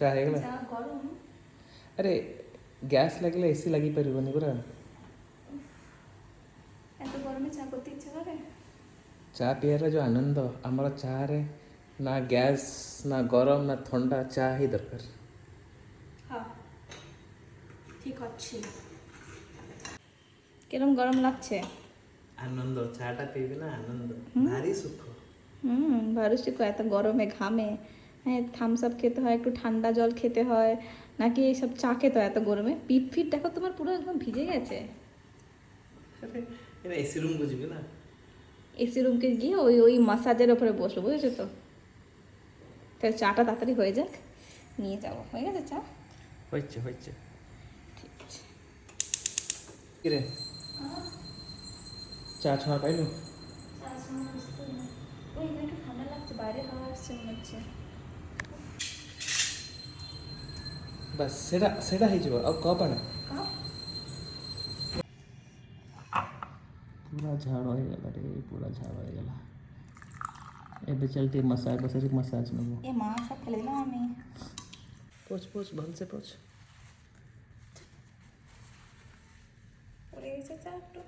চা হয়ে গেল? চা গরম। আরে গ্যাস লাগলে এসি লাগি পারিবনি পুরা। এত গরমে চা করতে ইচ্ছে করে? চা ପିଇବାର ଯେଉଁ ଆନନ୍ଦ, ଆମର ଚାରେ ନା ଗ୍ୟାସ୍ ନା ଗରମ ନା ଥଣ୍ଡା, ଚା ହିଁ ଦରକାର। হ্যাঁ ঠিক আছে। কিরম গরম লাগছে? আনন্দ, চাটা পিইবে না আনন্দ, ভারী সুখ। ভারী এত গরমে ঘামে, হ্যাঁ থামস আপ খেতে হয়, একটু ঠান্ডা জল খেতে হয়, নাকি এইসব চা খেতে হয় এত গরমে? পিঠ ফিট দেখো তোমার পুরো একদম ভিজে গেছে। এটা এসি রুমକୁ ଯିବି না। এসি রুমকে গিয়ে ওই ওই মাসাজের ওপরে বসবো, বুঝেছো তো? তাহলে চাটা তাড়াতাড়ি হয়ে যাক, নিয়ে যাবো। হয়ে গেছে চা? হয়েছে হয়েছে। ঠিক আছে। কিরে চা ছড়া পাইলু? ওই একটু ঠান্ডা লাগছে, বাইরে হাওয়া আসছে মনে হচ্ছে। ବାସ୍ ସେଟା ସେଟା ହେଇଯିବ। ଆଉ କପ୍ ଆଣ। ପୁରା ଝାଳ ହେଇଗଲା ରେ, ପୁରା ଝାଳ ହେଇଗଲା। ଏବେ ଚାଲ ଟିକେ ମସାଜ ବସାଜ ମସାଜ ନେବୁ। এ মা সব ফেলে দিলাম আমি। পোছ পোছ ভলসে পোছ। পড়ে গেছে চা একটু।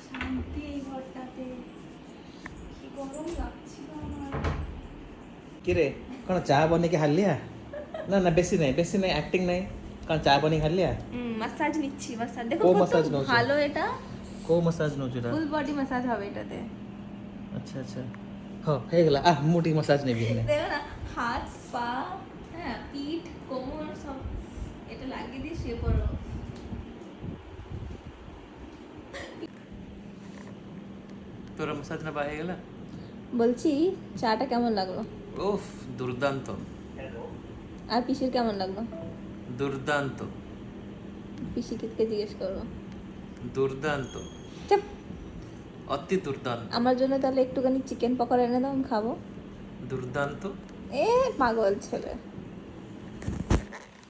শান্তি এই ঘরটাতে, কি গরম লাগছিল আমার। କିରେ କ'ଣ ଚା ବନେଇକି ହାଲିଆ? ନା ନା ବେଶୀ ନାହିଁ ଆକ୍ଟିଂ ନାହିଁ। କ'ଣ ଚା ବନେଇକି ହାଲିଆ? মাসাজ নিচ্ছি, মাসাজ দেখো কোন কত massage নউছো? ভালো এটা। କେଉଁ ମସାଜ ନେଉଛୁ ଏଇଟା? ফুল বডি মাসাজ হবে এটাতে। ଆଚ୍ଛା ଆଚ୍ଛା ହଁ ହେଇଗଲା। ମୁଁ ଟିକେ ମସାଜ ନେବି ହେଲେ। দেখো না, হাত পা, হ্যাঁ পিঠ কোমর সব এটা লাগিয়ে দিয়ে শুয়ে পড়ো। তোর মসাজ নেবা ହେଇଗଲା? বলছি চাটা কেমন লাগলো? ওফ দুর্দান্ত। আর পিসির কেমন লাগলো? দুর্দান্ত পিসিকে জিজ্ঞেস করবো। দুর্দান্ত চাপ। অতি দুর্দান্ত। আমার জন্য তাহলে একটুখানি চিকেন পকোড়া এনে দাও, আমি খাবো। দুর্দান্ত। এ পাগল ছেলে।